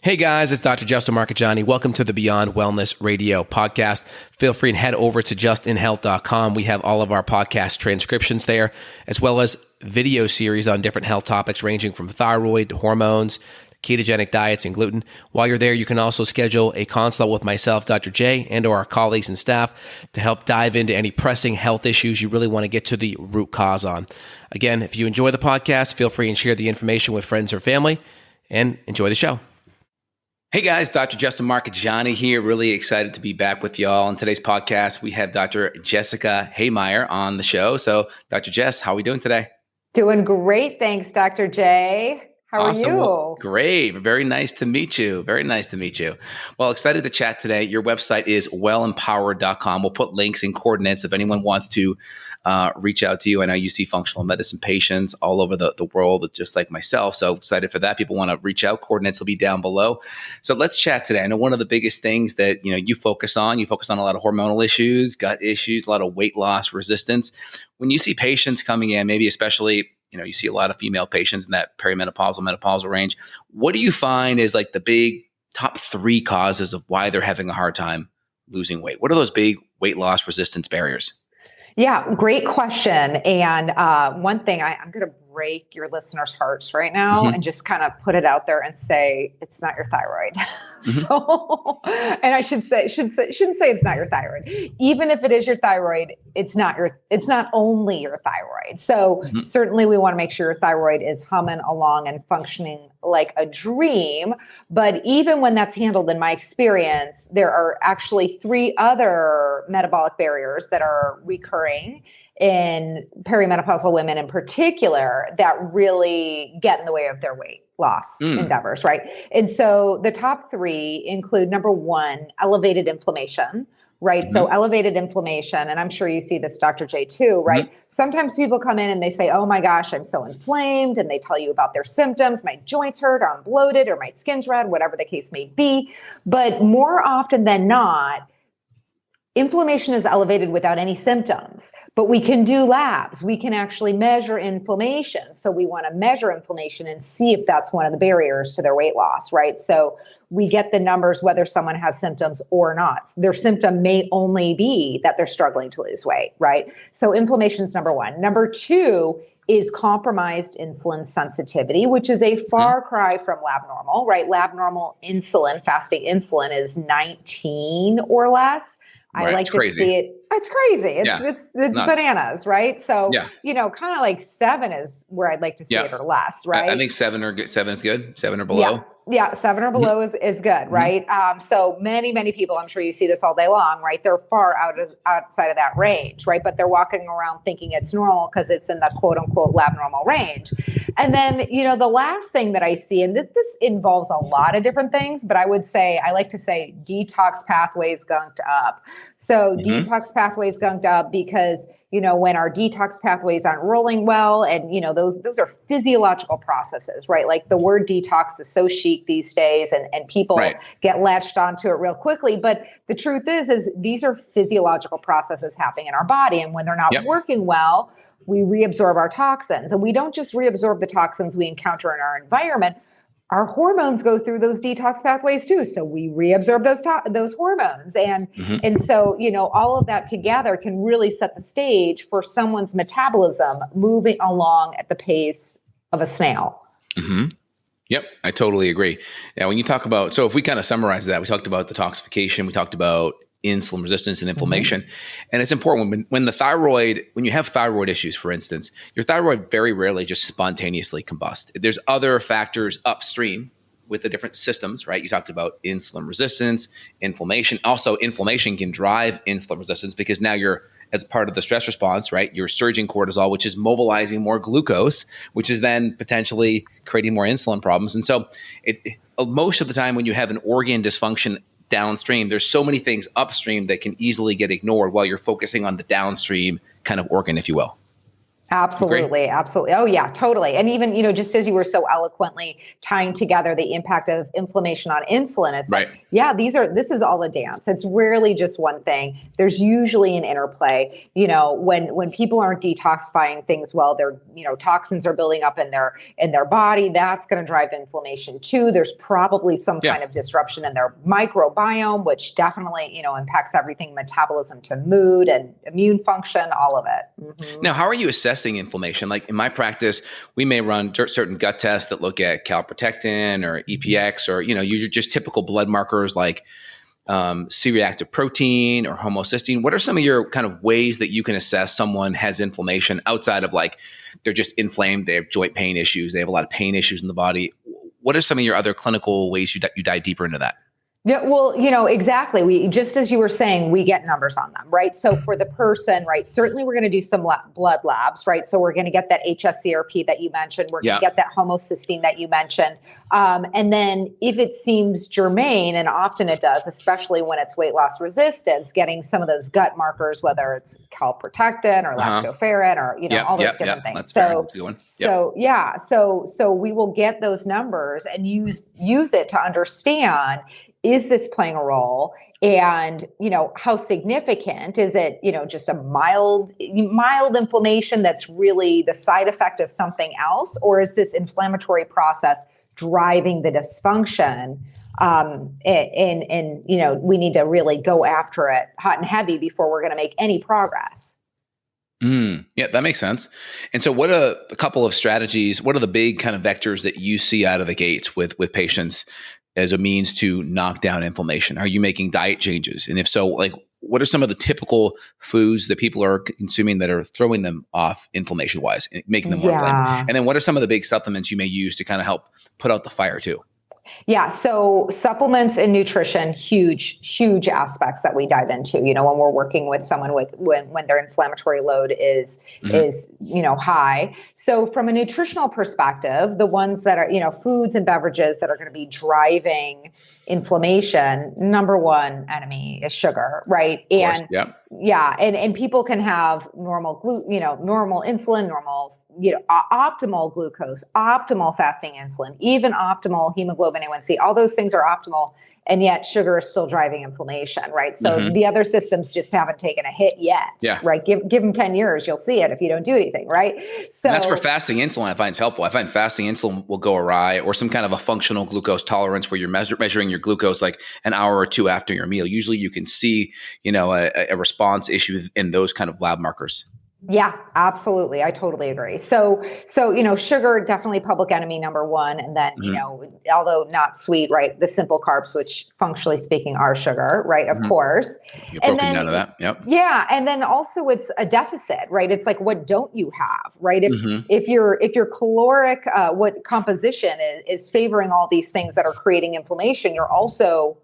Hey guys, it's Dr. Justin Marcagiani. Welcome to the Beyond Wellness Radio podcast. Feel free and head over to justinhealth.com. We have all of our podcast transcriptions there, as well as video series on different health topics ranging from thyroid to hormones, ketogenic diets, and gluten. While you're there, you can also schedule a consult with myself, Dr. J, and or our colleagues and staff to help dive into any pressing health issues you really want to get to the root cause on. Again, if you enjoy the podcast, feel free and share the information with friends or family, and enjoy the show. Hey guys, Dr. Justin Marcagiani here. Really excited to be back with y'all. On today's podcast, we have Dr. Jessie Hehmeyer on the show. So, Dr. Jess, how are we doing today? Doing great. Thanks, Dr. J. How Awesome. are you? Well, great. Very nice to meet you. Very nice to meet you. Well, excited to chat today. Your website is wellempowered.com. We'll put links and coordinates if anyone wants to reach out to you. I know you see functional medicine patients all over the world, just like myself. So excited for that. People want to reach out. Coordinates will be down below. So let's chat today. I know one of the biggest things that you focus on a lot of hormonal issues, gut issues, a lot of weight loss, resistance. When you see patients coming in, maybe especially you see a lot of female patients in that perimenopausal, menopausal range. What do you find is like the big top 3 causes of why they're having a hard time losing weight? What are those big weight loss resistance barriers? Yeah, great question. And one thing, I'm going to break your listeners' hearts right now and just kind of put it out there and say, it's not your thyroid. So, and I shouldn't say it's not your thyroid. Even if it is your thyroid, it's not only your thyroid. So certainly we want to make sure your thyroid is humming along and functioning like a dream. But even when that's handled, in my experience, there are actually 3 other metabolic barriers that are recurring in perimenopausal women in particular that really get in the way of their weight loss endeavors, right? And so the top 3 include, number 1, elevated inflammation, right? So elevated inflammation, and I'm sure you see this, Dr. J, too, right? Sometimes people come in and they say, oh my gosh, I'm so inflamed, and they tell you about their symptoms. My joints hurt, or I'm bloated, or my skin's red, whatever the case may be. But more often than not, inflammation is elevated without any symptoms, but we can do labs. We can actually measure inflammation. So we want to measure inflammation and see if that's one of the barriers to their weight loss, right? So we get the numbers whether someone has symptoms or not. Their symptom may only be that they're struggling to lose weight, right? So inflammation is number 1. Number 2 is compromised insulin sensitivity, which is a far cry from lab normal, right? Lab normal insulin, fasting insulin, is 19 or less. I like to see it. It's crazy. It's bananas, right? So, kind of like 7 is where I'd like to see it, or less, right? I think 7 are good. 7 is good. 7 or below. Yeah. 7 or below is good, right? So many people, I'm sure you see this all day long, right? They're far outside of that range, right? But they're walking around thinking it's normal because it's in the quote unquote lab normal range. And then, the last thing that I see, and this involves a lot of different things, but I like to say detox pathways gunked up. So detox pathways gunked up because, when our detox pathways aren't rolling well, and, those are physiological processes, right? Like the word detox is so chic these days, and people get latched onto it real quickly. But the truth is these are physiological processes happening in our body. And when they're not working well, we reabsorb our toxins. And we don't just reabsorb the toxins we encounter in our environment. Our hormones go through those detox pathways too. So we reabsorb those hormones. And so, all of that together can really set the stage for someone's metabolism moving along at the pace of a snail. Yep, I totally agree. Now, when you talk about, so if we kind of summarize that, we talked about detoxification, we talked about insulin resistance and inflammation. And it's important when you have thyroid issues, for instance, your thyroid very rarely just spontaneously combusts. There's other factors upstream with the different systems, right? You talked about insulin resistance, inflammation. Also, inflammation can drive insulin resistance because now you're, as part of the stress response, right? You're surging cortisol, which is mobilizing more glucose, which is then potentially creating more insulin problems. And so most of the time when you have an organ dysfunction downstream, there's so many things upstream that can easily get ignored while you're focusing on the downstream kind of organ, if you will. Absolutely. Absolutely. Oh yeah, totally. And even, just as you were so eloquently tying together the impact of inflammation on insulin, it's Right. like, yeah, this is all a dance. It's rarely just one thing. There's usually an interplay. When people aren't detoxifying things well, their, toxins are building up in their body. That's going to drive inflammation too. There's probably some kind of disruption in their microbiome, which definitely, impacts everything, metabolism to mood and immune function, all of it. Mm-hmm. Now, how are you assessing inflammation? Like in my practice, we may run certain gut tests that look at calprotectin or EPX or, you're just typical blood markers like C-reactive protein or homocysteine. What are some of your kind of ways that you can assess someone has inflammation outside of like they're just inflamed, they have joint pain issues, they have a lot of pain issues in the body? What are some of your other clinical ways you dive deeper into that? Yeah, well, exactly. We, just as you were saying, we get numbers on them, right? So for the person, right, certainly we're going to do some blood labs, right? So we're going to get that HSCRP that you mentioned. We're going to get that homocysteine that you mentioned. And then if it seems germane, and often it does, especially when it's weight loss resistance, getting some of those gut markers, whether it's calprotectin or lactoferrin or, all those different things. That's fair. That's a good one. So we will get those numbers and use it to understand, is this playing a role? And, how significant is it, just a mild inflammation that's really the side effect of something else? Or is this inflammatory process driving the dysfunction? And we need to really go after it hot and heavy before we're going to make any progress. Yeah, that makes sense. And so what a couple of strategies, what are the big kind of vectors that you see out of the gates with patients as a means to knock down inflammation? Are you making diet changes? And if so, like, what are some of the typical foods that people are consuming that are throwing them off inflammation wise, making them more inflamed? And then what are some of the big supplements you may use to kind of help put out the fire too? Yeah. So supplements and nutrition, huge aspects that we dive into, when we're working with someone when their inflammatory load is high. So from a nutritional perspective, the ones that are, foods and beverages that are going to be driving inflammation, number one enemy is sugar, right? And people can have normal normal insulin, normal optimal glucose, optimal fasting insulin, even optimal hemoglobin A1C. All those things are optimal, and yet sugar is still driving inflammation, right? So the other systems just haven't taken a hit yet, right? Give them 10 years, you'll see it if you don't do anything, right? So and that's where fasting insulin I find is helpful. I find fasting insulin will go awry, or some kind of a functional glucose tolerance where you're measuring your glucose like an hour or two after your meal. Usually you can see, a response issue in those kind of lab markers. Yeah, absolutely. I totally agree. So, sugar, definitely public enemy number one. And then, although not sweet, right? The simple carbs, which functionally speaking are sugar, right? Of course. You're broken down to that. Yep. Yeah. And then also it's a deficit, right? It's like, what don't you have, right? If your caloric, what composition is favoring all these things that are creating inflammation, you're also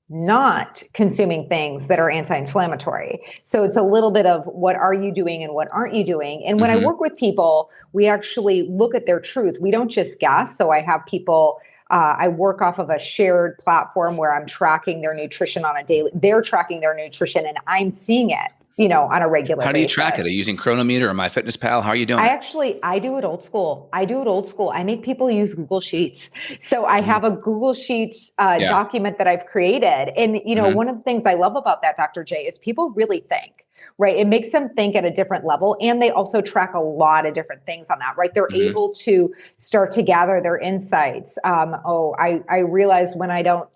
not consuming things that are anti-inflammatory. So it's a little bit of what are you doing and what aren't you doing? And when I work with people, we actually look at their truth. We don't just guess. So I have people, I work off of a shared platform where I'm tracking their nutrition on a daily, they're tracking their nutrition and I'm seeing it, on a regular basis. How do you track it? Are you using Chronometer or MyFitnessPal? How are you doing I do it old school. I make people use Google Sheets. So I have a Google Sheets document that I've created. And, one of the things I love about that, Dr. J, is people really think, right? It makes them think at a different level. And they also track a lot of different things on that, right? They're able to start to gather their insights. I realize when I don't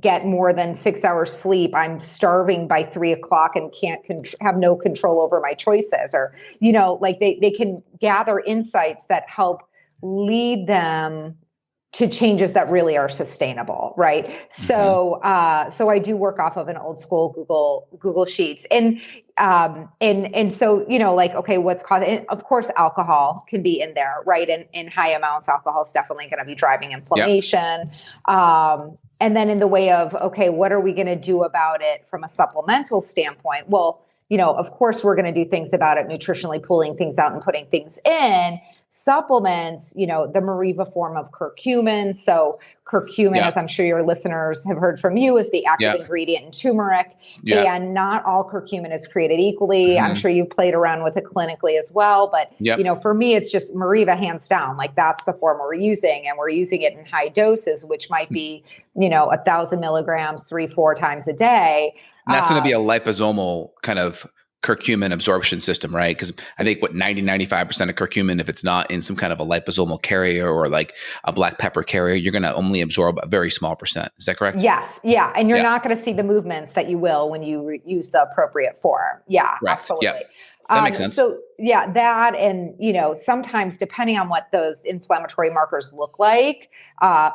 get more than 6 hours sleep, I'm starving by 3:00 and can't have no control over my choices, or, they can gather insights that help lead them to changes that really are sustainable. Right. So I do work off of an old school Google Sheets and so, okay, what's causing, of course, alcohol can be in there, right? And in high amounts, alcohol is definitely going to be driving inflammation. And then in the way of, okay, what are we going to do about it from a supplemental standpoint? Well, of course, we're going to do things about it, nutritionally pulling things out and putting things in. supplements, the Mariva form of curcumin. So curcumin, as I'm sure your listeners have heard from you, is the active ingredient in turmeric. And not all curcumin is created equally. I'm sure you've played around with it clinically as well. But, for me, it's just Mariva hands down. Like that's the form we're using. And we're using it in high doses, which might be, 1,000 milligrams 3-4 times a day. And that's going to be a liposomal kind of curcumin absorption system, right? Because I think 95% of curcumin, if it's not in some kind of a liposomal carrier or like a black pepper carrier, you're going to only absorb a very small percent. Is that correct? Yes. Yeah. And you're not going to see the movements that you will when you use the appropriate form. Yeah, correct. Absolutely. Yep. That makes sense. So that, and, sometimes depending on what those inflammatory markers look like,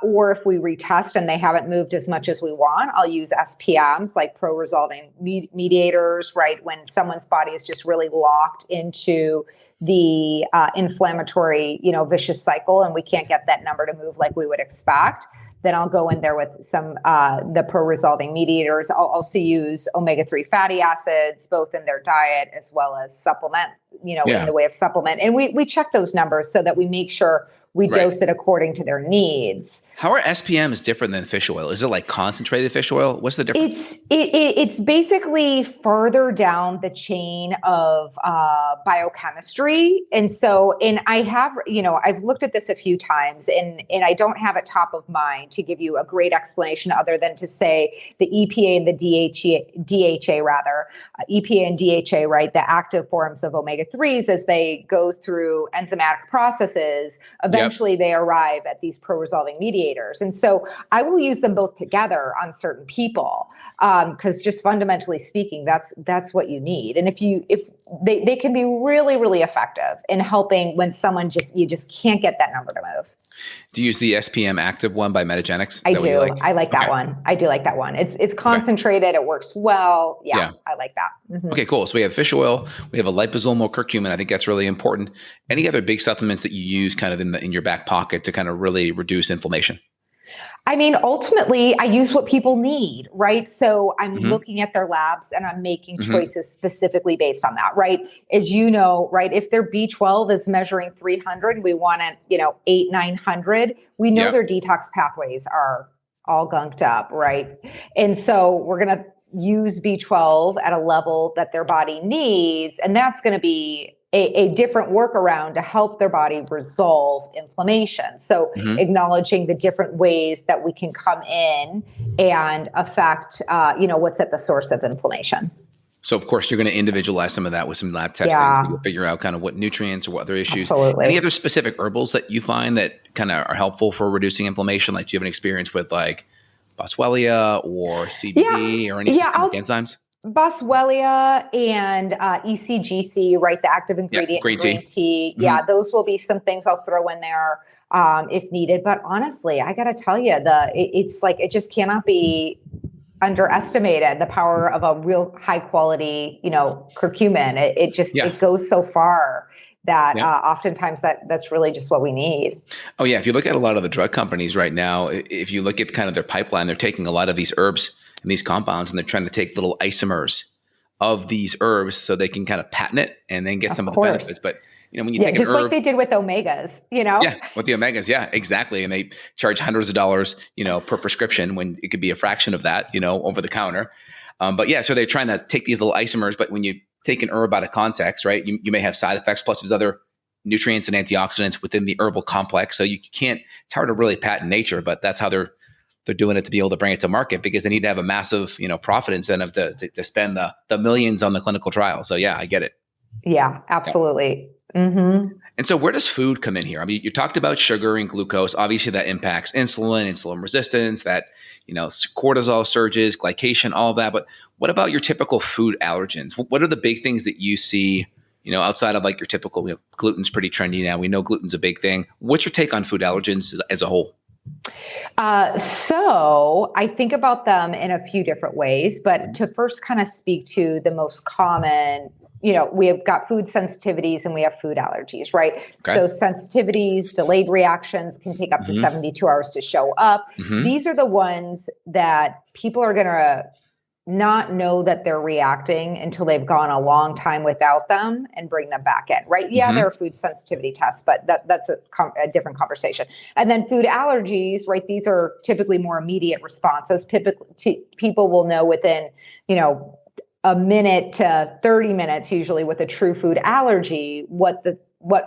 or if we retest and they haven't moved as much as we want, I'll use SPMs like pro-resolving mediators, right? When someone's body is just really locked into the inflammatory, vicious cycle, and we can't get that number to move like we would expect, then I'll go in there with some the pro-resolving mediators. I'll also use omega-3 fatty acids, both in their diet as well as supplement, in the way of supplement. And we check those numbers so that we make sure we dose it according to their needs. How are SPMs different than fish oil? Is it like concentrated fish oil? What's the difference? It's basically further down the chain of biochemistry. And so, I have, I've looked at this a few times and I don't have it top of mind to give you a great explanation other than to say the EPA and the DHA rather, EPA and DHA, right? The active forms of omega-3s as they go through enzymatic processes, eventually they arrive at these pro-resolving mediators. And so I will use them both together on certain people because just fundamentally speaking, that's what you need. And if they can be really, really effective in helping when someone you just can't get that number to move. Do you use the SPM active one by Metagenics? I do. I like that one. I do like that one. It's concentrated. It works well. Yeah, I like that. Mm-hmm. Okay, cool. So we have fish oil. We have a liposomal curcumin. I think that's really important. Any other big supplements that you use kind of in your back pocket to kind of really reduce inflammation? I mean, ultimately, I use what people need, right? So I'm looking at their labs and I'm making choices specifically based on that, right? As you know, right, if their B12 is measuring 300, we want it, 800-900. We know their detox pathways are all gunked up, right? And so we're going to use B12 at a level that their body needs, and that's going to be a different workaround to help their body resolve inflammation. So acknowledging the different ways that we can come in and affect, what's at the source of inflammation. So of course you're going to individualize some of that with some lab testing. So you'll figure out kind of what nutrients or what other issues. Absolutely. Any other specific herbals that you find that kind of are helpful for reducing inflammation? Like do you have an experience with like Boswellia or CBD or any systemic enzymes? Boswellia and ECGC, right? The active ingredient green tea. Yeah, those will be some things I'll throw in there if needed. But honestly, I got to tell you, it's like it just cannot be underestimated, the power of a real high quality, curcumin. It goes so far that oftentimes that's really just what we need. Oh yeah. If you look at a lot of the drug companies right now, if you look at kind of their pipeline, they're taking a lot of these herbs and these compounds and they're trying to take little isomers of these herbs so they can kind of patent it and then get some of the benefits. But when you take an herb, like they did with omegas, Yeah, with the omegas. Yeah, exactly. And they charge hundreds of dollars, per prescription when it could be a fraction of that, over the counter. So they're trying to take these little isomers, but when you take an herb out of context, right, you may have side effects, plus there's other nutrients and antioxidants within the herbal complex. So you can't, it's hard to really patent nature, but that's how they're doing it to be able to bring it to market because they need to have a massive, profit incentive to spend the millions on the clinical trial. So yeah, I get it. Yeah, absolutely. Mm-hmm. And so where does food come in here? I mean, you talked about sugar and glucose. Obviously that impacts insulin resistance, that, cortisol surges, glycation, all of that. But what about your typical food allergens? What are the big things that you see, outside of like your typical, gluten's pretty trendy now. We know gluten's a big thing. What's your take on food allergens as a whole? So I think about them in a few different ways, but to first kind of speak to the most common, we have got food sensitivities and we have food allergies, right? Okay. So sensitivities, delayed reactions can take up to 72 hours to show up. These are the ones that people are going to not know that they're reacting until they've gone a long time without them and bring them back in, right? Yeah, there are food sensitivity tests, but that's a different conversation. And then food allergies, right? These are typically more immediate responses. People will know within, a minute to 30 minutes, usually with a true food allergy, what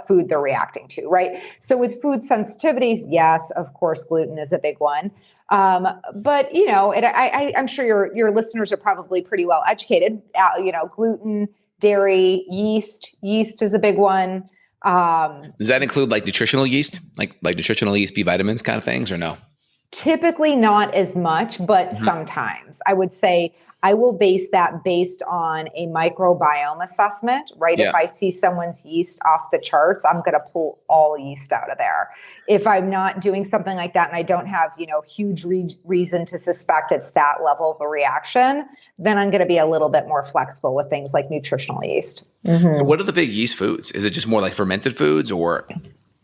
food they're reacting to, right? So with food sensitivities, yes, of course, gluten is a big one. But I'm sure your listeners are probably pretty well educated. Gluten, dairy, yeast. Yeast is a big one. Does that include like nutritional yeast, like nutritional yeast, B vitamins kind of things, or no? Typically not as much, but sometimes. I would say I will base that based on a microbiome assessment, right? Yeah. If I see someone's yeast off the charts, I'm going to pull all yeast out of there. If I'm not doing something like that and I don't have, huge reason to suspect it's that level of a reaction, then I'm going to be a little bit more flexible with things like nutritional yeast. So what are the big yeast foods? Is it just more like fermented foods, or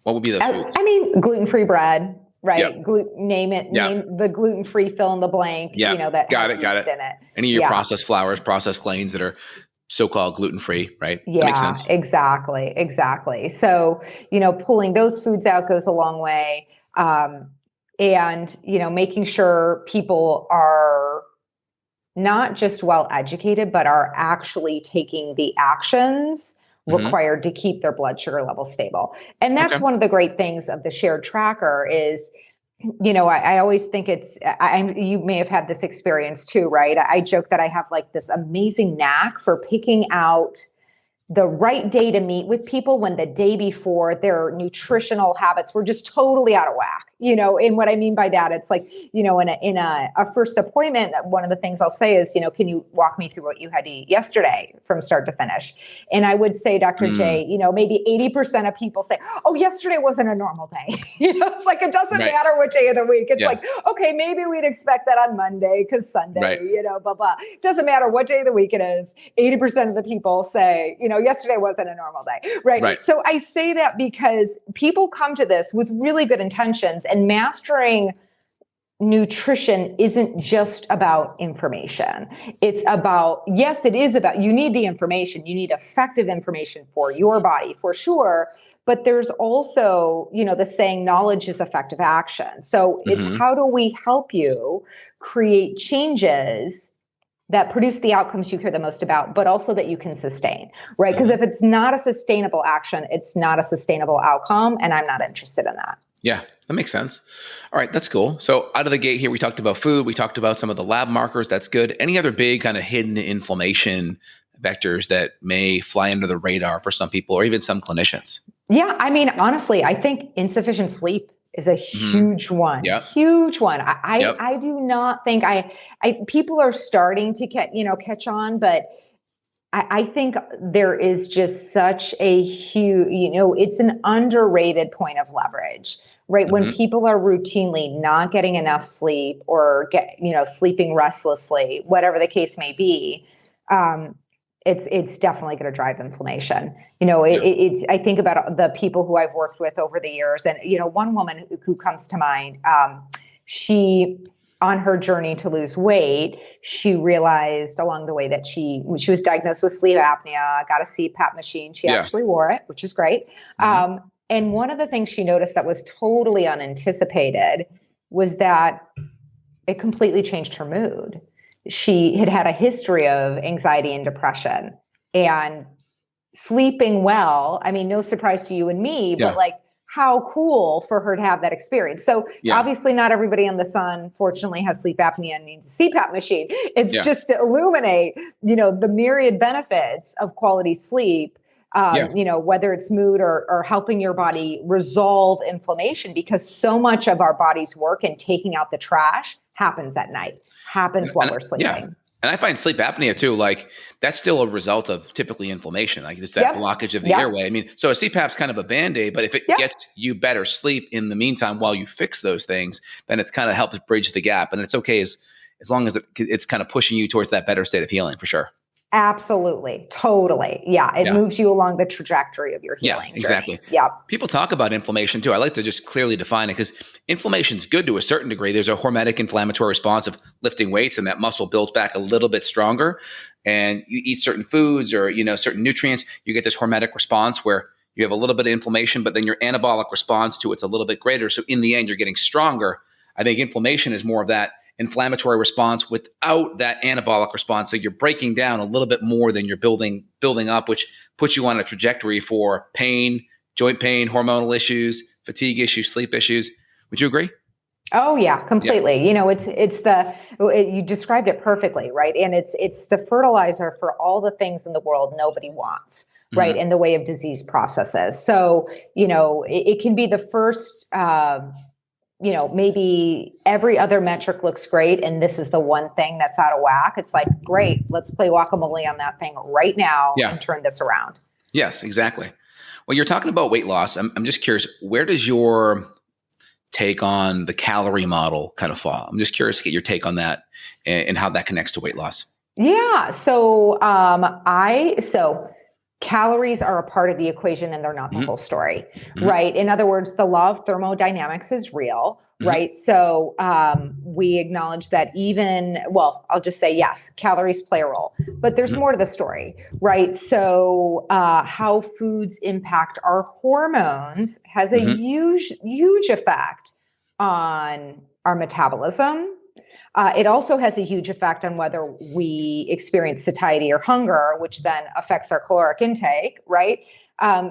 what would be those foods? I mean, gluten-free bread. Right. Yep. Name the gluten-free fill in the blank, that got has yeast in it. Any of your processed flours, processed grains that are so-called gluten-free, right? Yeah, that makes sense. Exactly. So, pulling those foods out goes a long way. And, making sure people are not just well educated, but are actually taking the actions required to keep their blood sugar level stable. And that's one of the great things of the shared tracker is, I always think you may have had this experience too, right? I joke that I have like this amazing knack for picking out the right day to meet with people when the day before their nutritional habits were just totally out of whack. And what I mean by that, it's like, in a first appointment, one of the things I'll say is, can you walk me through what you had to eat yesterday from start to finish? And I would say, Dr. J, maybe 80% of people say, oh, yesterday wasn't a normal day. It's like, it doesn't matter what day of the week. It's like, okay, maybe we'd expect that on Monday because Sunday, blah, blah. It doesn't matter what day of the week it is. 80% of the people say, yesterday wasn't a normal day, right? So I say that because people come to this with really good intentions, and mastering nutrition isn't just about information. It's about, yes, it is about, you need the information. You need effective information for your body, for sure. But there's also, the saying, knowledge is effective action. So it's how do we help you create changes that produce the outcomes you care the most about, but also that you can sustain, right? Because if it's not a sustainable action, it's not a sustainable outcome, and I'm not interested in that. Yeah, that makes sense. All right, that's cool. So out of the gate here, we talked about food. We talked about some of the lab markers. That's good. Any other big kind of hidden inflammation vectors that may fly under the radar for some people or even some clinicians? Yeah, I mean, honestly, I think insufficient sleep is a huge one. Huge one. I do not think people are starting to catch on, but I think there is just such a huge, it's an underrated point of leverage, right? When people are routinely not getting enough sleep or sleeping restlessly, whatever the case may be, it's definitely going to drive inflammation. I think about the people who I've worked with over the years, and one woman who comes to mind, she, on her journey to lose weight, she realized along the way that she was diagnosed with sleep apnea, got a CPAP machine. She actually wore it, which is great. And one of the things she noticed that was totally unanticipated was that it completely changed her mood. She had had a history of anxiety and depression, and sleeping well. I mean, no surprise to you and me, but like, how cool for her to have that experience. So obviously not everybody in the sun, fortunately, has sleep apnea and needs a CPAP machine. It's just to illuminate, the myriad benefits of quality sleep, whether it's mood or helping your body resolve inflammation, because so much of our body's work in taking out the trash happens at night, happens while we're sleeping. Yeah. And I find sleep apnea too, like that's still a result of typically inflammation, like it's that blockage of the airway. I mean, so a CPAP's kind of a Band-Aid, but if it gets you better sleep in the meantime while you fix those things, then it's kind of helps bridge the gap. And it's okay as long as it's kind of pushing you towards that better state of healing, for sure. Absolutely. Totally. Yeah. It moves you along the trajectory of your healing. Yeah, exactly. Journey. Yeah. People talk about inflammation too. I like to just clearly define it because inflammation is good to a certain degree. There's a hormetic inflammatory response of lifting weights and that muscle builds back a little bit stronger. And you eat certain foods or, certain nutrients, you get this hormetic response where you have a little bit of inflammation, but then your anabolic response to it's a little bit greater. So in the end, you're getting stronger. I think inflammation is more of that inflammatory response without that anabolic response. So you're breaking down a little bit more than you're building up, which puts you on a trajectory for pain, joint pain, hormonal issues, fatigue issues, sleep issues. Would you agree? Oh yeah, completely. Yeah. You described it perfectly, right? And it's the fertilizer for all the things in the world nobody wants, right? In the way of disease processes. So, it can be the first, maybe every other metric looks great. And this is the one thing that's out of whack. It's like, great, let's play whack-a-mole on that thing right now and turn this around. Yes, exactly. Well, you're talking about weight loss. I'm just curious, where does your take on the calorie model kind of fall? I'm just curious to get your take on that and how that connects to weight loss. Yeah. So, calories are a part of the equation and they're not the whole story, right? In other words, the law of thermodynamics is real, right? So we acknowledge that I'll just say, yes, calories play a role, but there's more to the story, right? So how foods impact our hormones has a huge effect on our metabolism. It also has a huge effect on whether we experience satiety or hunger, which then affects our caloric intake, right?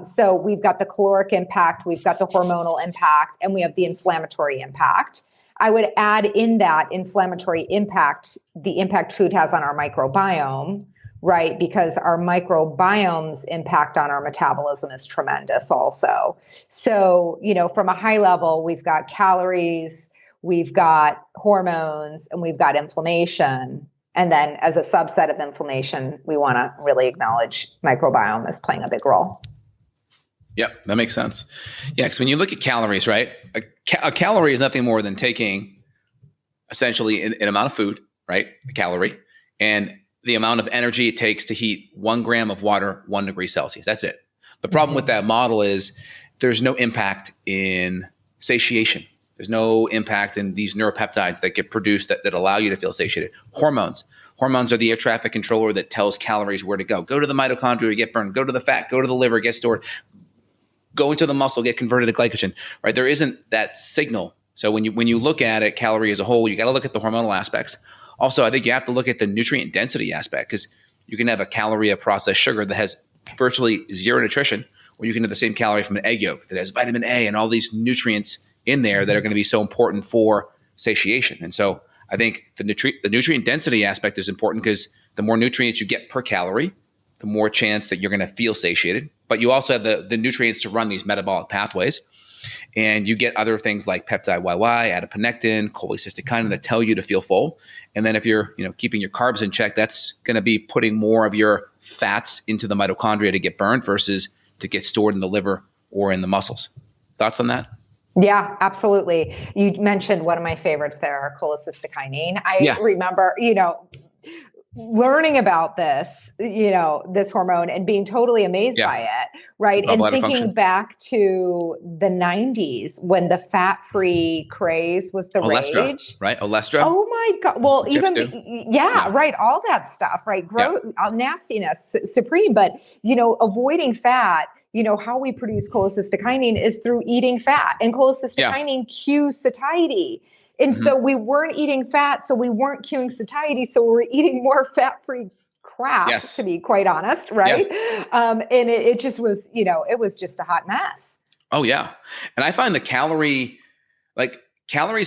So we've got the caloric impact, we've got the hormonal impact, and we have the inflammatory impact. I would add in that inflammatory impact, the impact food has on our microbiome, right? Because our microbiome's impact on our metabolism is tremendous also. So, from a high level, we've got calories, we've got hormones, and we've got inflammation. And then as a subset of inflammation, we want to really acknowledge microbiome as playing a big role. Yep, that makes sense. Yeah, because when you look at calories, right, a calorie is nothing more than taking essentially an amount of food, right, a calorie, and the amount of energy it takes to heat 1 gram of water, 1 degree Celsius. That's it. The problem with that model is there's no impact in satiation. There's no impact in these neuropeptides that get produced that allow you to feel satiated. Hormones are the air traffic controller that tells calories where to go. Go to the mitochondria, get burned. Go to the fat, go to the liver, get stored. Go into the muscle, get converted to glycogen, right? There isn't that signal. So when you look at it, calorie as a whole, you got to look at the hormonal aspects. Also, I think you have to look at the nutrient density aspect because you can have a calorie of processed sugar that has virtually zero nutrition, or you can have the same calorie from an egg yolk that has vitamin A and all these nutrients in there that are going to be so important for satiation. And so I think the nutrient density aspect is important because the more nutrients you get per calorie, the more chance that you're going to feel satiated. But you also have the nutrients to run these metabolic pathways. And you get other things like peptide YY, adiponectin, cholecystokinin that tell you to feel full. And then if you're keeping your carbs in check, that's going to be putting more of your fats into the mitochondria to get burned versus to get stored in the liver or in the muscles. Thoughts on that? Yeah, absolutely. You mentioned one of my favorites there, cholecystokinin. I remember, learning about this, this hormone and being totally amazed by it, right? And thinking back to the 90s when the fat-free craze was the rage. Right? Olestra. Oh my God. Well, right. All that stuff, right? Nastiness, supreme. But, avoiding fat, how we produce cholecystokinin is through eating fat, and cholecystokinin cues satiety. And so we weren't eating fat, so we weren't cueing satiety, so we were eating more fat-free crap, to be quite honest, right? Yeah. And it just was, it was just a hot mess. Oh, yeah. And I find calories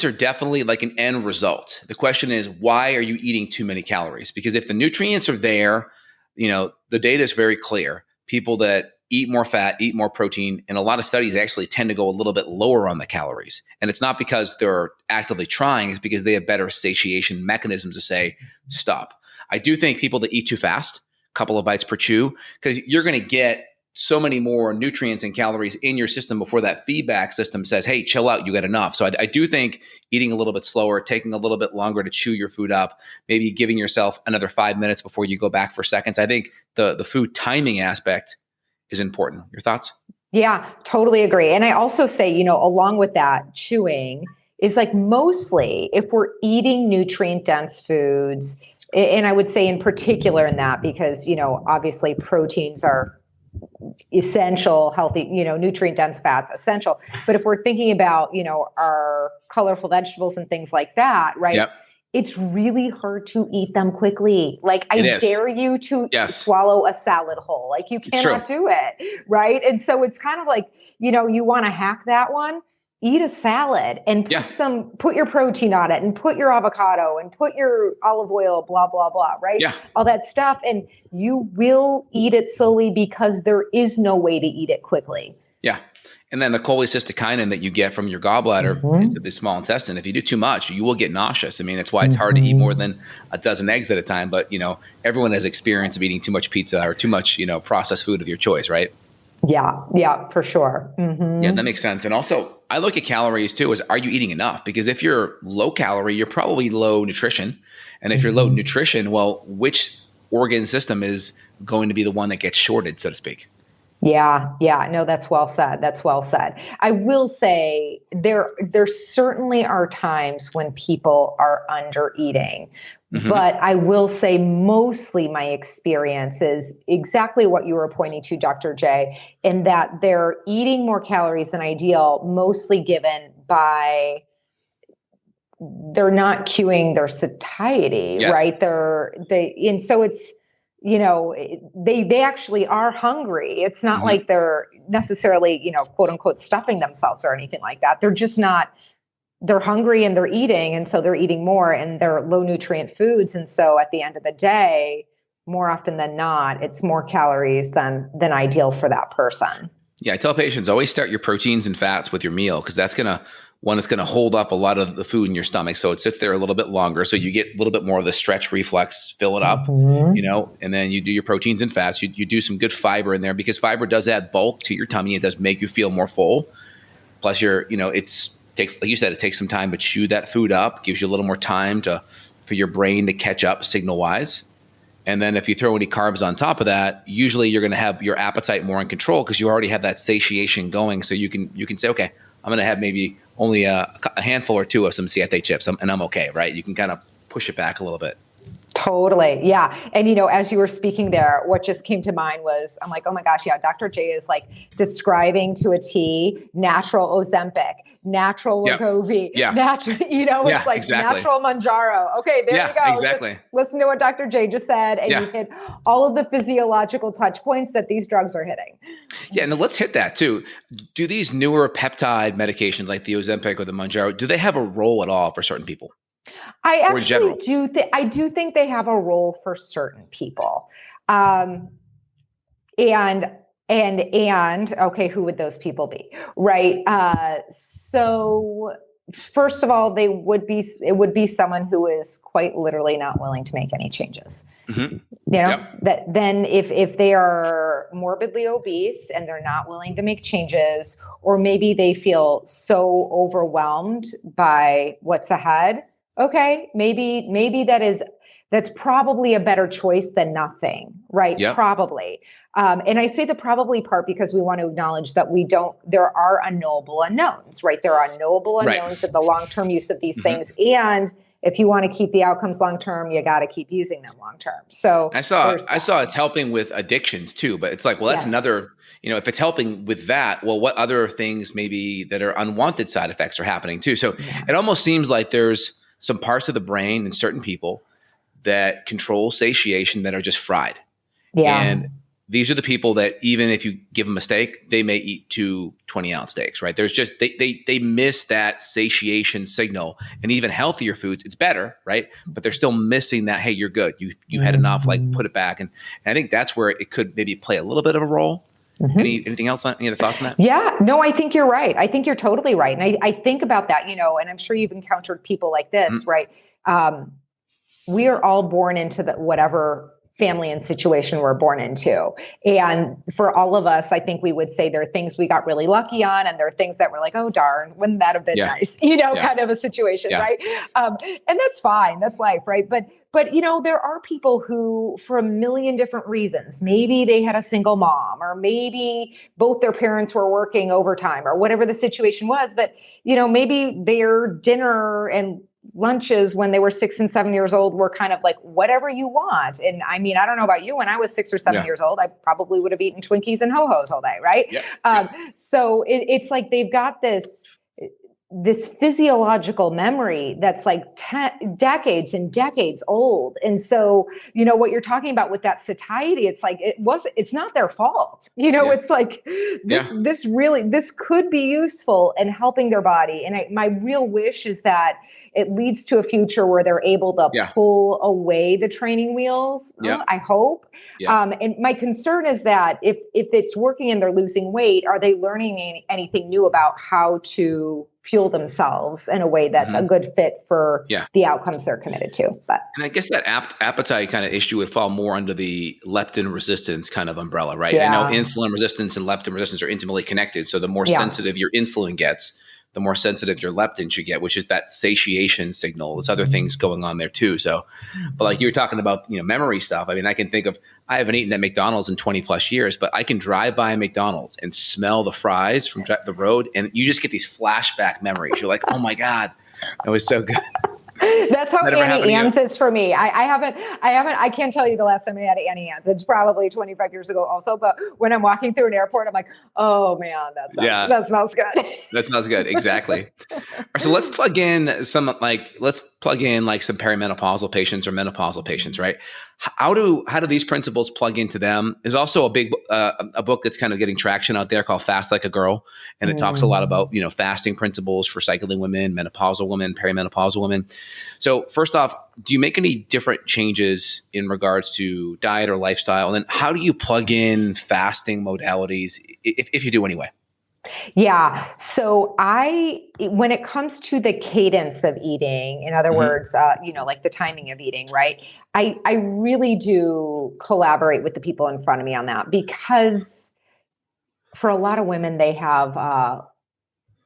are definitely like an end result. The question is, why are you eating too many calories? Because if the nutrients are there, the data is very clear. People that eat more fat, eat more protein, and a lot of studies actually tend to go a little bit lower on the calories. And it's not because they're actively trying, it's because they have better satiation mechanisms to say, stop. I do think people that eat too fast, a couple of bites per chew, because you're going to get so many more nutrients and calories in your system before that feedback system says, hey, chill out, you got enough. So I do think eating a little bit slower, taking a little bit longer to chew your food up, maybe giving yourself another 5 minutes before you go back for seconds. I think the food timing aspect is important. Your thoughts? Yeah, totally agree. And I also say, along with that, chewing is like mostly if we're eating nutrient dense foods, and I would say in particular in that because, obviously proteins are essential, healthy, nutrient dense fats, essential. But if we're thinking about, our colorful vegetables and things like that, right? Yep. It's really hard to eat them quickly. Like I dare you to swallow a salad whole. Like you cannot do it. Right. And so it's kind of like, you want to hack that one. Eat a salad and put your protein on it and put your avocado and put your olive oil, blah, blah, blah, right? Yeah. All that stuff. And you will eat it slowly because there is no way to eat it quickly. Yeah. And then the cholecystokinin that you get from your gallbladder into the small intestine, if you do too much, you will get nauseous. I mean, it's why it's hard to eat more than a dozen eggs at a time. But, everyone has experience of eating too much pizza or too much, processed food of your choice, right? Yeah, for sure. Mm-hmm. Yeah, that makes sense. And also, I look at calories too, are you eating enough? Because if you're low calorie, you're probably low nutrition. And if you're low nutrition, well, which organ system is going to be the one that gets shorted, so to speak? Yeah. No, that's well said. I will say there certainly are times when people are under eating. But I will say mostly my experience is exactly what you were pointing to, Dr. J, in that they're eating more calories than ideal, mostly given by they're not cueing their satiety, right? And so it's, they actually are hungry. It's not like they're necessarily, quote unquote, stuffing themselves or anything like that. They're just not. They're hungry and they're eating. And so they're eating more and they're low nutrient foods. And so at the end of the day, more often than not, it's more calories than ideal for that person. Yeah. I tell patients always start your proteins and fats with your meal because that's going to hold up a lot of the food in your stomach. So it sits there a little bit longer. So you get a little bit more of the stretch reflex, fill it up, and then you do your proteins and fats. You do some good fiber in there because fiber does add bulk to your tummy. It does make you feel more full. Plus like you said, it takes some time to chew that food up, gives you a little more time for your brain to catch up signal wise. And then if you throw any carbs on top of that, usually you're going to have your appetite more in control because you already have that satiation going. So you can say, okay, I'm going to have maybe only a handful or two of some Siete chips and I'm okay, right? You can kind of push it back a little bit. Totally. Yeah. And, as you were speaking there, what just came to mind was, I'm like, oh my gosh, yeah, Dr. J is like describing to a T natural Ozempic, natural Wegovy, natural, it's like natural Manjaro. Okay, there you go. Exactly. Just listen to what Dr. J just said. And you hit all of the physiological touch points that these drugs are hitting. Yeah. And let's hit that too. Do these newer peptide medications like the Ozempic or the Manjaro, do they have a role at all for certain people? I actually do think they have a role for certain people. And okay, who would those people be? Right. So first of all, it would be someone who is quite literally not willing to make any changes. That then if they are morbidly obese and they're not willing to make changes, or maybe they feel so overwhelmed by what's ahead. Okay, maybe that's probably a better choice than nothing, right? Yep. Probably. And I say the probably part because we want to acknowledge that there are unknowable unknowns, right? There are unknowable unknowns in the long-term use of these things. And if you want to keep the outcomes long-term, you got to keep using them long-term. So I saw it's helping with addictions too, but it's like, well, that's another, if it's helping with that, well, what other things maybe that are unwanted side effects are happening too? So it almost seems like there's some parts of the brain in certain people that control satiation that are just fried. Yeah. And these are the people that even if you give them a steak, they may eat 2 20-ounce steaks, right? There's just, they miss that satiation signal. And even healthier foods, it's better, right? But they're still missing that, hey, you're good. You had enough, like put it back. And I think that's where it could maybe play a little bit of a role. Anything else? Any other thoughts on that? Yeah, no, I think you're right. I think you're totally right. And I think about that, and I'm sure you've encountered people like this, right? We are all born into whatever family and situation we're born into. And for all of us, I think we would say there are things we got really lucky on, and there are things that we're like, oh, darn, wouldn't that have been nice? Kind of a situation, right? And that's fine. That's life, right? But there are people who, for a million different reasons, maybe they had a single mom, or maybe both their parents were working overtime, or whatever the situation was. But, maybe their dinner and lunches when they were 6 and 7 years old were kind of like whatever you want. And I mean, I don't know about you, when I was 6 or 7 years old, I probably would have eaten Twinkies and Ho-Hos all day, right? So it's like they've got this physiological memory that's like decades and decades old. And so, what you're talking about with that satiety, it's like, it's not their fault. It's like this could be useful in helping their body. And my real wish is that it leads to a future where they're able to pull away the training wheels. I hope. And my concern is that if it's working and they're losing weight, are they learning anything new about how to fuel themselves in a way that's a good fit for the outcomes they're committed to? And I guess that appetite kind of issue would fall more under the leptin resistance kind of umbrella, right? I know insulin resistance and leptin resistance are intimately connected. So the more sensitive your insulin gets, the more sensitive your leptin should get, which is that satiation signal. There's other things going on there too. So, but like you were talking about, memory stuff. I mean, I can think of, I haven't eaten at McDonald's in 20 plus years, but I can drive by McDonald's and smell the fries from the road. And you just get these flashback memories. You're like, oh my God, that was so good. That's how Annie Ann's is for me. I can't tell you the last time I had Annie Ann's. It's probably 25 years ago also. But when I'm walking through an airport, I'm like, oh man, that smells good. That smells good. Exactly. So let's plug in some some perimenopausal patients or menopausal patients, right? How do these principles plug into them? There's also a book that's kind of getting traction out there called Fast Like a Girl. And it talks a lot about, fasting principles for cycling women, menopausal women, perimenopausal women. So first off, do you make any different changes in regards to diet or lifestyle? And then how do you plug in fasting modalities, if you do anyway? Yeah. So when it comes to the cadence of eating, in other words, like the timing of eating, right? I really do collaborate with the people in front of me on that, because for a lot of women, they have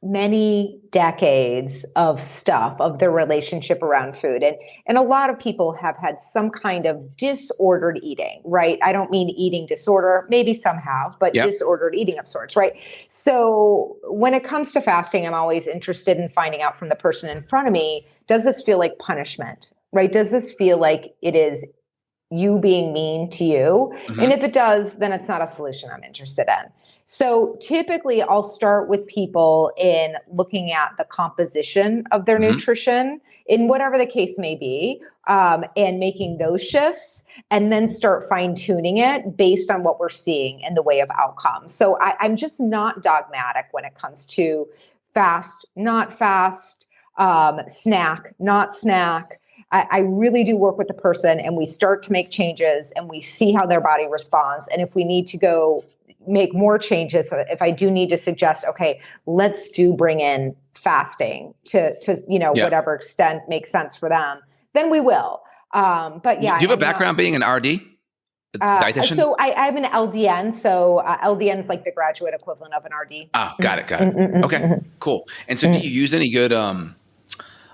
many decades of stuff of their relationship around food. And a lot of people have had some kind of disordered eating, right? I don't mean eating disorder. Maybe some have, but disordered eating of sorts, right? So when it comes to fasting, I'm always interested in finding out from the person in front of me, does this feel like punishment, right? Does this feel like it is you being mean to you? And if it does, then it's not a solution I'm interested in. So typically I'll start with people in looking at the composition of their nutrition in whatever the case may be, and making those shifts, and then start fine tuning it based on what we're seeing in the way of outcomes. So I'm just not dogmatic when it comes to fast, not fast, snack, not snack. I really do work with the person, and we start to make changes and we see how their body responds. And if we need to go make more changes, if I do need to suggest, okay, let's bring in fasting to whatever extent makes sense for them, then we will. But yeah. Do you have a background being an RD? Dietitian? So I have an LDN. So LDN is like the graduate equivalent of an RD. Oh, got it. Okay, cool. And so do you use any good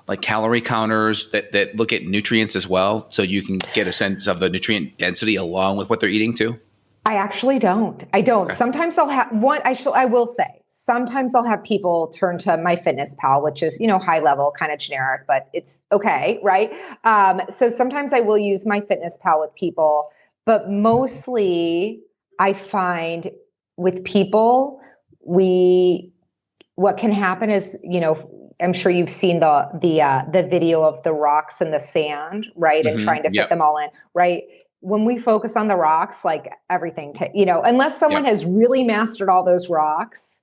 like calorie counters that look at nutrients as well, so you can get a sense of the nutrient density along with what they're eating too? I actually don't. Okay. Sometimes I'll have one. I will say, sometimes I'll have people turn to MyFitnessPal, which is, high level, kind of generic, but it's okay, right? So sometimes I will use MyFitnessPal with people, but mostly I find with people, what can happen is, I'm sure you've seen the video of the rocks in the sand, right? And trying to fit them all in, right? When we focus on the rocks, like everything, unless someone has really mastered all those rocks,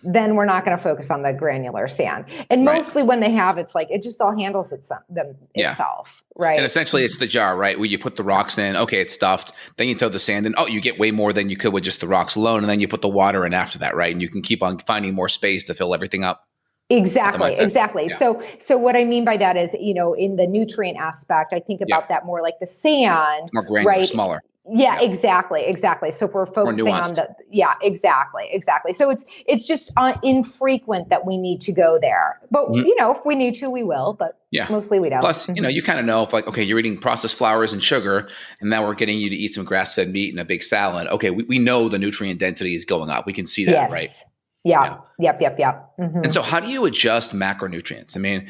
then we're not going to focus on the granular sand. And mostly when they have, it's like, it just all handles itself, right? And essentially it's the jar, right? Where you put the rocks in, okay, it's stuffed. Then you throw the sand in. Oh, you get way more than you could with just the rocks alone. And then you put the water in after that, right? And you can keep on finding more space to fill everything up. Exactly, mindset. exactly. Yeah. So what I mean by that is, in the nutrient aspect, I think Yeah. about that more like the sand, More granular, right? smaller. Yeah, Yeah. exactly, exactly. So if we're More focusing on nuanced. yeah, exactly, exactly. So it's just infrequent that we need to go there, but Mhm. if we need to, we will, but Yeah. mostly we don't. Plus, you kind of know if like, okay, you're eating processed flours and sugar, and now we're getting you to eat some grass-fed meat and a big salad. Okay, we know the nutrient density is going up. We can see that, right? Yes. Yeah. Yeah. Yep. And so how do you adjust macronutrients? I mean,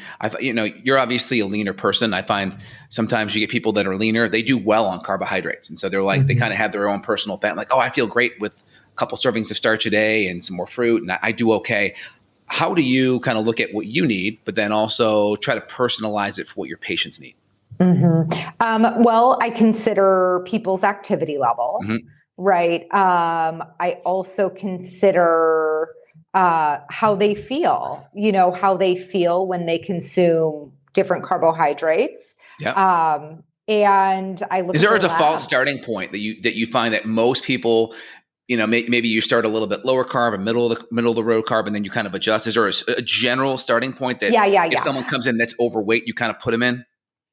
you're obviously a leaner person. I find sometimes you get people that are leaner, they do well on carbohydrates. And so they're like, they kind of have their own personal bent, like, oh, I feel great with a couple servings of starch a day and some more fruit, and I do okay. How do you kind of look at what you need, but then also try to personalize it for what your patients need? Well, I consider people's activity level, Mm-hmm. right? I also consider how they feel, how they feel when they consume different carbohydrates. Yeah. And I look Is at there a their default labs. starting point that you find that most people, maybe you start a little bit lower carb and middle of the road carb, and then you kind of adjust? Is there a general starting point that if Yeah. someone comes in that's overweight, you kind of put them in?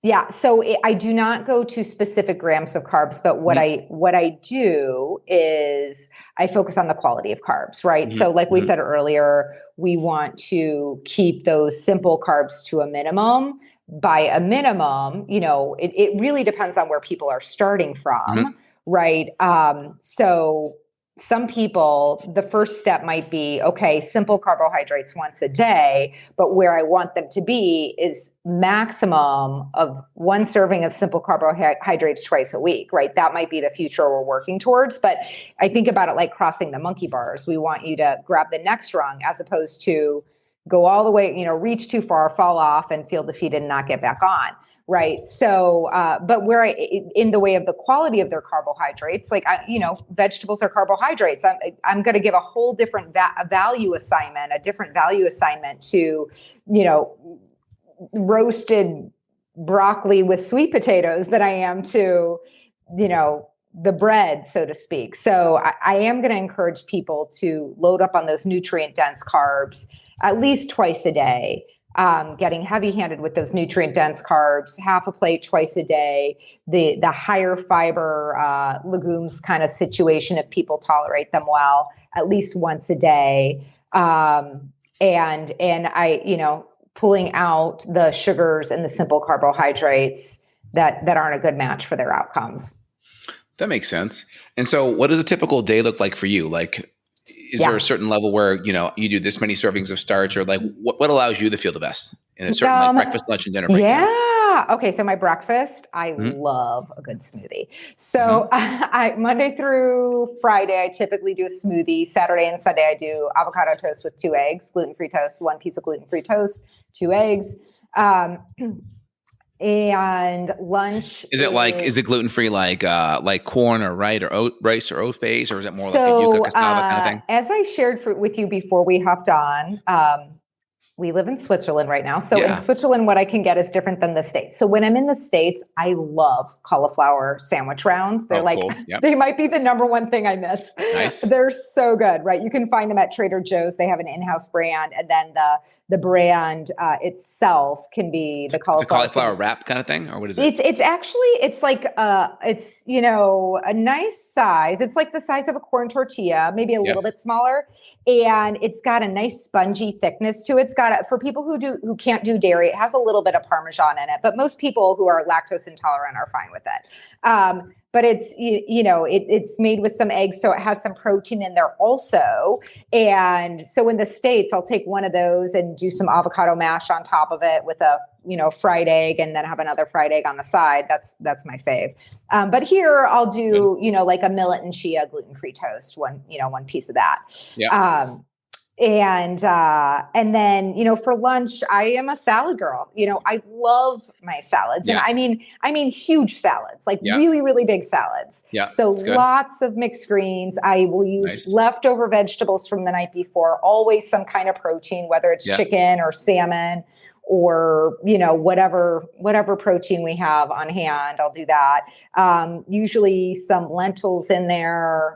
Yeah, so I do not go to specific grams of carbs, but what Mm-hmm. I do is I focus on the quality of carbs, right? So like we Mm-hmm. said earlier, we want to keep those simple carbs to a minimum. By a minimum, it really depends on where people are starting Mm-hmm. from, right? So some people, the first step might be, okay, simple carbohydrates once a day, but where I want them to be is maximum of one serving of simple carbohydrates twice a week, right? That might be the future we're working towards. But I think about it like crossing the monkey bars. We want you to grab the next rung as opposed to go all the way, reach too far, fall off and feel defeated and not get back on. Right. So, but in the way of the quality of their carbohydrates, like, vegetables are carbohydrates. I'm going to give a whole different value assignment, to, roasted broccoli with sweet potatoes than I am to, the bread, so to speak. So I am going to encourage people to load up on those nutrient dense carbs at least twice a day. Getting heavy-handed with those nutrient-dense carbs, half a plate twice a day, the higher fiber legumes kind of situation, if people tolerate them well, at least once a day, and I, pulling out the sugars and the simple carbohydrates that aren't a good match for their outcomes. That makes sense. And so what does a typical day look like for you? Like, is there a certain level where, you do this many servings of starch, or like what allows you to feel the best in a certain like breakfast, lunch, and dinner breakdown? Yeah. Okay. So my breakfast, I Mm-hmm. love a good smoothie. So I Monday through Friday, I typically do a smoothie. Saturday and Sunday, I do avocado toast with 2 eggs, gluten-free toast, 1 piece of gluten-free toast, 2 eggs. And lunch is it gluten-free like corn or rice or oat base, or is it more like a yuca cassava kind of thing? As I shared with you before we hopped on, we live in Switzerland right now. So in Switzerland, what I can get is different than the States. So when I'm in the States, I love cauliflower sandwich rounds. They're cool. They might be the number one thing I miss. Nice. They're so good, right? You can find them at Trader Joe's. They have an in-house brand, and then the brand itself can be the cauliflower. It's a cauliflower wrap kind of thing, or what is it? It's actually, it's like it's a nice size. It's like the size of a corn tortilla, maybe a little bit smaller, and it's got a nice spongy thickness to it. It's got for people who can't do dairy, it has a little bit of Parmesan in it, but most people who are lactose intolerant are fine with it. But it's it's made with some eggs, so it has some protein in there also. And so in the States, I'll take one of those and do some avocado mash on top of it with a fried egg, and then have another fried egg on the side. That's my fave. But here I'll do like a millet and chia gluten-free toast, one piece of that. Yeah. And then, for lunch, I am a salad girl. I love my salads. And I mean, huge salads, like really, really big salads. Yeah. So lots of mixed greens. I will use leftover vegetables from the night before, always some kind of protein, whether it's chicken or salmon or, whatever protein we have on hand, I'll do that. Usually some lentils in there,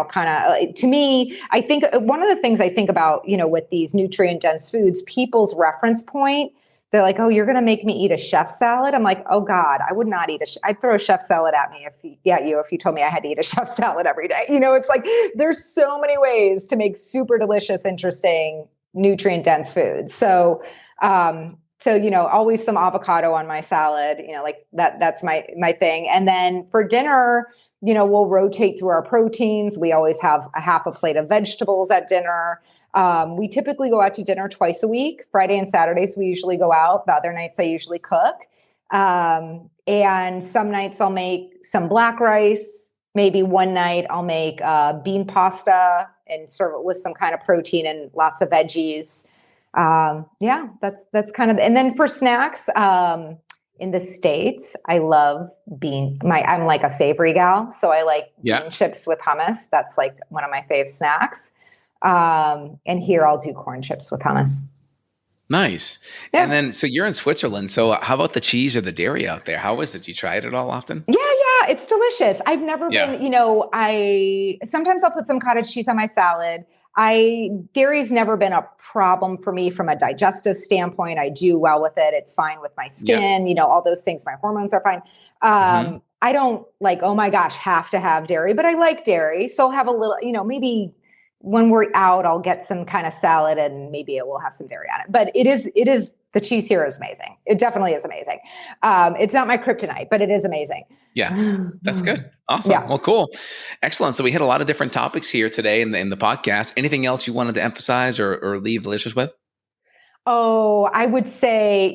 kind of, to me, I think one of the things I think about, with these nutrient dense foods, people's reference point, they're like, oh, you're going to make me eat a chef salad. I'm like, oh God, I would not eat I'd throw a chef salad at me if you told me I had to eat a chef salad every day. It's like, there's so many ways to make super delicious, interesting, nutrient dense foods. So, always some avocado on my salad, like that's my thing. And then for dinner, we'll rotate through our proteins. We always have a half a plate of vegetables at dinner. We typically go out to dinner twice a week. Friday and Saturdays, we usually go out. The other nights I usually cook. And some nights I'll make some black rice. Maybe one night I'll make bean pasta and serve it with some kind of protein and lots of veggies. That's kind of, and then for snacks, in the States, I love I'm like a savory gal. So I like bean chips with hummus. That's like one of my fave snacks. And here I'll do corn chips with hummus. Nice. Yeah. And then, so you're in Switzerland. So how about the cheese or the dairy out there? How is it? You try it at all often? Yeah. It's delicious. I've never been, sometimes I'll put some cottage cheese on my salad. Dairy's never been a problem for me from a digestive standpoint. I do well with it. It's fine with my skin, all those things. My hormones are fine. I don't like, oh my gosh, have to have dairy, but I like dairy. So I'll have a little, maybe when we're out, I'll get some kind of salad and maybe it will have some dairy on it. But it is, the cheese here is amazing. It definitely is amazing. It's not my kryptonite, but it is amazing. Yeah, that's good. Awesome. Yeah. Well, cool. Excellent. So we hit a lot of different topics here today in the podcast. Anything else you wanted to emphasize or leave the listeners with? Oh, I would say,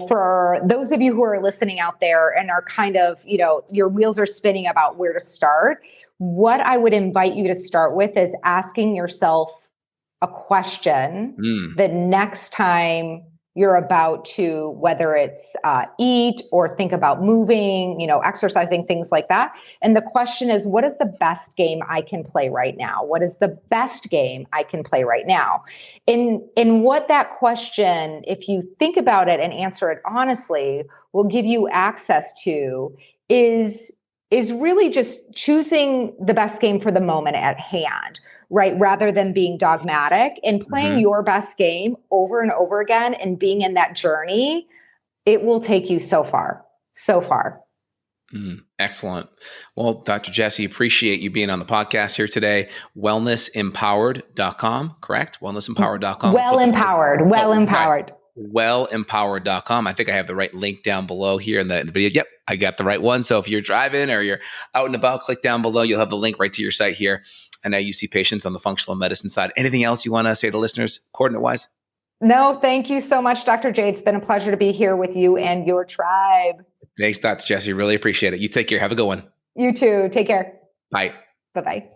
for those of you who are listening out there and are kind of, your wheels are spinning about where to start, what I would invite you to start with is asking yourself a question the next time you're about to, whether it's eat or think about moving, exercising, things like that. And the question is, what is the best game I can play right now? What is the best game I can play right now? And what that question, if you think about it and answer it honestly, will give you access to is really just choosing the best game for the moment at hand, right? Rather than being dogmatic and playing your best game over and over again and being in that journey, it will take you so far. Excellent. Well, Dr. Jessie, appreciate you being on the podcast here today. Wellnessempowered.com, correct? Wellnessempowered.com. Wellempowered.com. I think I have the right link down below here in the video. Yep, I got the right one. So if you're driving or you're out and about, click down below. You'll have the link right to your site here. I know you see patients on the functional medicine side. Anything else you want to say to listeners, coordinate-wise? No, thank you so much, Dr. J. It's been a pleasure to be here with you and your tribe. Thanks, Dr. Jessie. Really appreciate it. You take care. Have a good one. You too. Take care. Bye. Bye-bye.